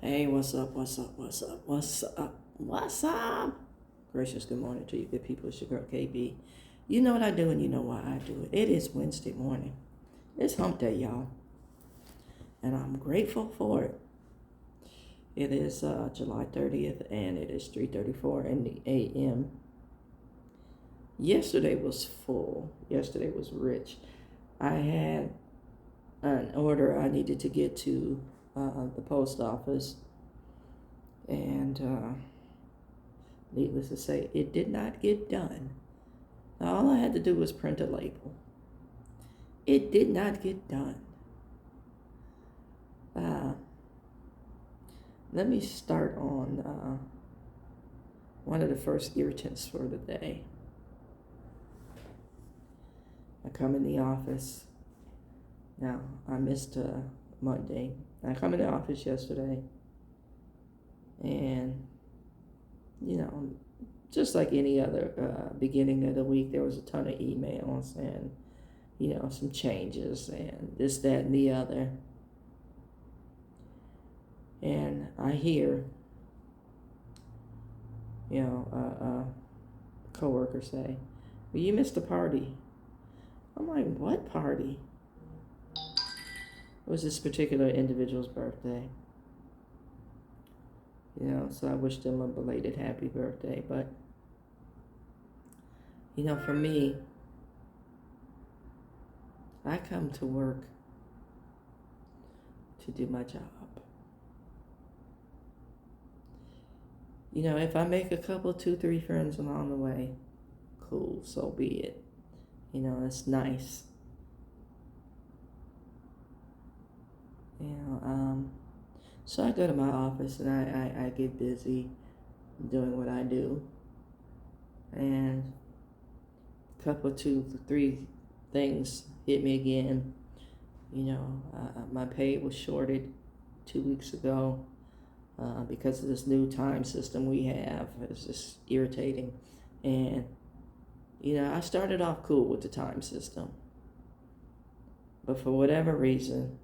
Hey, what's up? What's up? What's up? What's up? What's up? Gracious good morning to you, good people. It's your girl KB. You know what I do and you know why I do it. It is Wednesday morning. It's hump day, y'all. And I'm grateful for it. It is July 30th and it is 3:34 in the AM. Yesterday was full. Yesterday was rich. I had an order I needed to get to the post office. And needless to say, it did not get done. All I had to do was print a label. It did not get done. Uh, Let me start on one of the first irritants for the day. I come in the office. Now, I missed Monday. I come in the office yesterday. And, you know, just like any other beginning of the week, there was a ton of emails and, some changes and this, that, and the other. And I hear, a coworker say, well, you missed a party. I'm like, what party? It was this particular individual's birthday. So I wished them a belated happy birthday. But, for me, I come to work to do my job. If I make a couple, 2, 3 friends along the way, cool, so be it. It's nice. So I go to my office and I get busy doing what I do. And a couple, 2, 3 things hit me again. My pay was shorted 2 weeks ago. Because of this new time system we have. It's just irritating. And, I started off cool with the time system. But for whatever reason,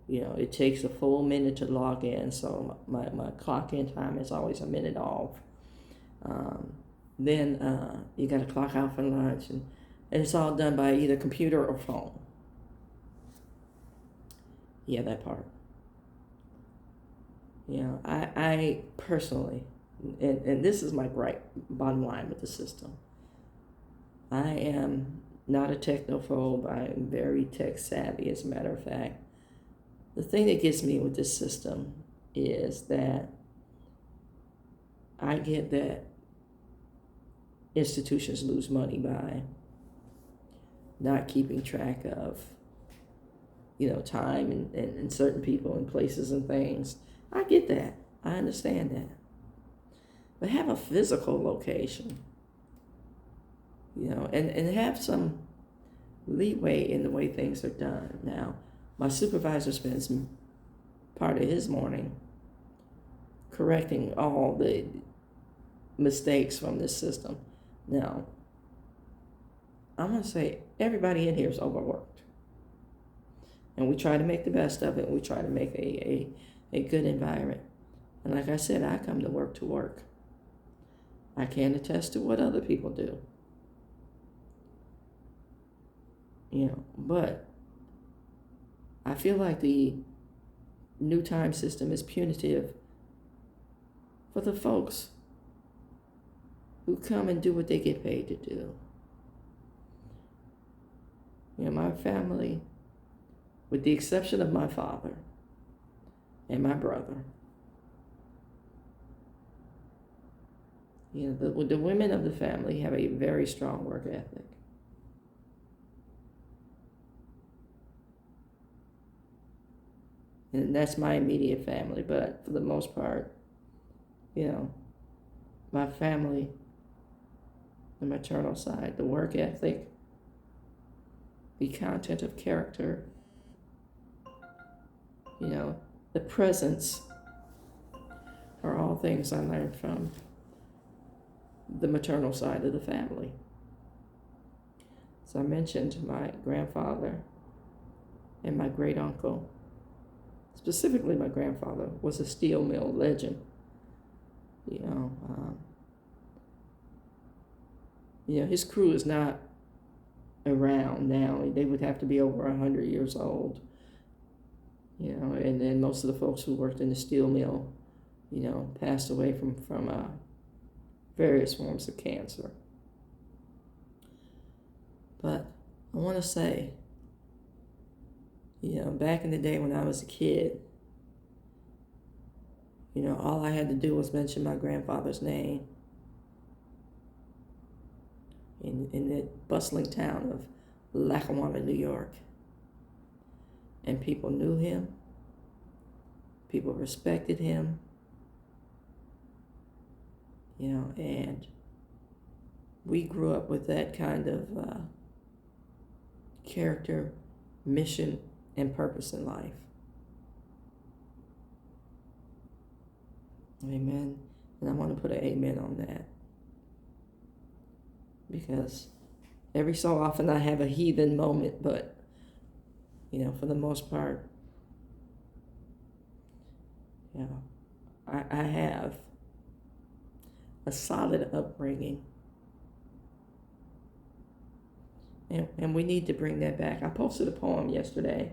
it takes a full minute to log in. So my clock in time is always a minute off. Then you got to clock out for lunch. And it's all done by either computer or phone. Yeah, that part. I personally, and this is my bottom line with the system, I am not a technophobe. I am very tech savvy, as a matter of fact. The thing that gets me with this system is that I get that institutions lose money by not keeping track of, time and certain people and places and things. I get that. I understand that. But have a physical location, and have some leeway in the way things are done. Now, my supervisor spends part of his morning correcting all the mistakes from this system. Now, I'm going to say everybody in here is overworked. And we try to make the best of it. We try to make a good environment. And like I said, I come to work. I can't attest to what other people do. But I feel like the new time system is punitive for the folks who come and do what they get paid to do. My family, with the exception of my father and my brother, the women of the family have a very strong work ethic. And that's my immediate family, but for the most part, my family, the maternal side, the work ethic, the content of character, the presence are all things I learned from the maternal side of the family. So I mentioned my grandfather and my great uncle. specifically my grandfather, was a steel mill legend. You know, his crew is not around now. They would have to be over 100 years old. And then most of the folks who worked in the steel mill, passed away from various forms of cancer. But I want to say, back in the day when I was a kid, all I had to do was mention my grandfather's name in the bustling town of Lackawanna, New York. And people knew him. People respected him. And we grew up with that kind of character, mission, and purpose in life. Amen. And I want to put an amen on that. Because every so often I have a heathen moment, but, for the most part, I have a solid upbringing. And we need to bring that back. I posted a poem yesterday,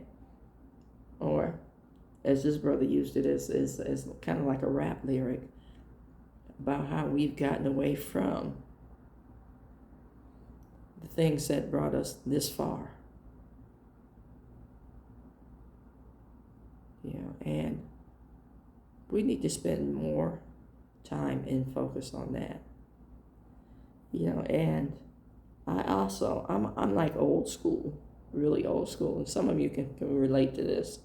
or as this brother used it, as kind of like a rap lyric, about how we've gotten away from the things that brought us this far. And we need to spend more time and focus on that. And I'm like old school, really old school, and some of you can relate to this.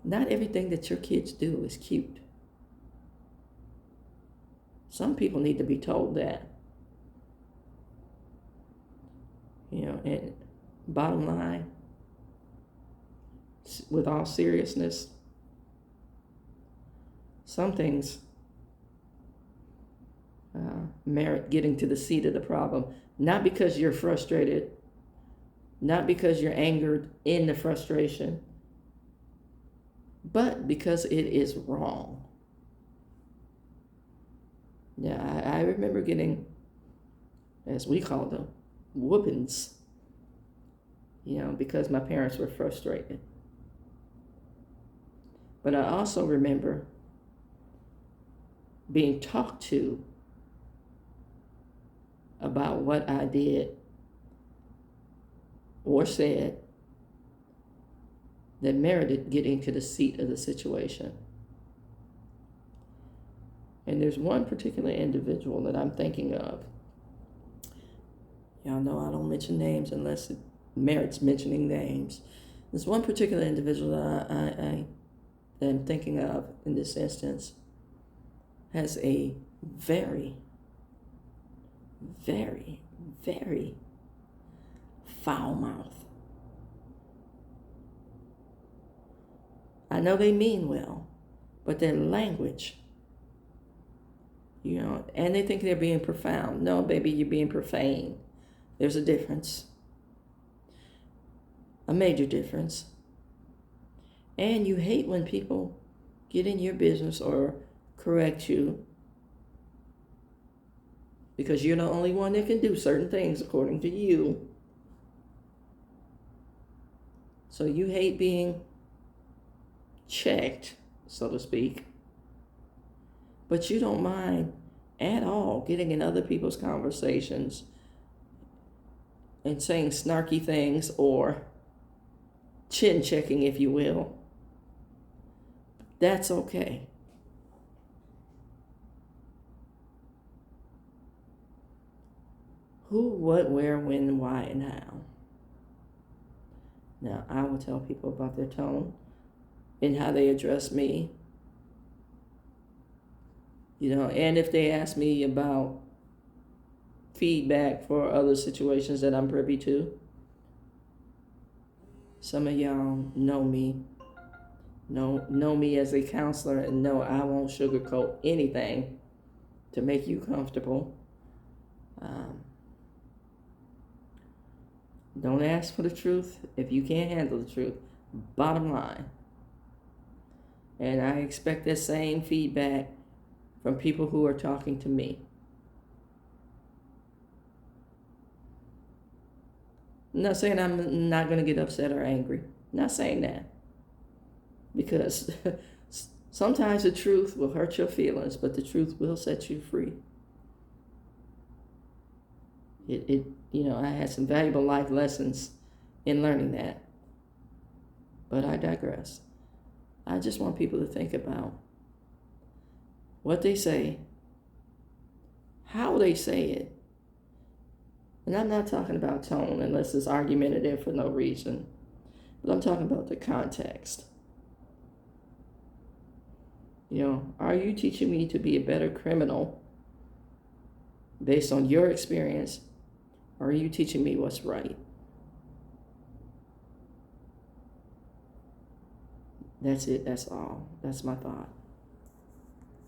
Not everything that your kids do is cute. Some people need to be told that. And bottom line, with all seriousness, some things merit getting to the seat of the problem. Not because you're frustrated, not because you're angered in the frustration, but because it is wrong. I remember getting, as we call them, whoopings, because my parents were frustrated. But I also remember being talked to about what I did or said that merited getting to the seat of the situation. And there's one particular individual that I'm thinking of. Y'all know I don't mention names unless it merits mentioning names. There's one particular individual that I am thinking of in this instance has a very, very, very foul mouth. I know they mean well, but their language, and they think they're being profound. No, baby, you're being profane. There's a difference, a major difference. And you hate when people get in your business or correct you because you're the only one that can do certain things according to you. So you hate being checked, so to speak, but you don't mind at all getting in other people's conversations and saying snarky things or chin checking, if you will. That's okay. Who, what, where, when, why, and how. Now, I will tell people about their tone and how they address me. And if they ask me about feedback for other situations that I'm privy to. Some of y'all know me. Know me as a counselor and know I won't sugarcoat anything to make you comfortable. Don't ask for the truth if you can't handle the truth. Bottom line. And I expect that same feedback from people who are talking to me. I'm not saying I'm not going to get upset or angry. I'm not saying that. Because sometimes the truth will hurt your feelings, but the truth will set you free. I had some valuable life lessons in learning that. But I digress. I just want people to think about what they say, how they say it. And I'm not talking about tone unless it's argumentative for no reason. But I'm talking about the context. Are you teaching me to be a better criminal based on your experience? Or are you teaching me what's right? That's it. That's all. That's my thought.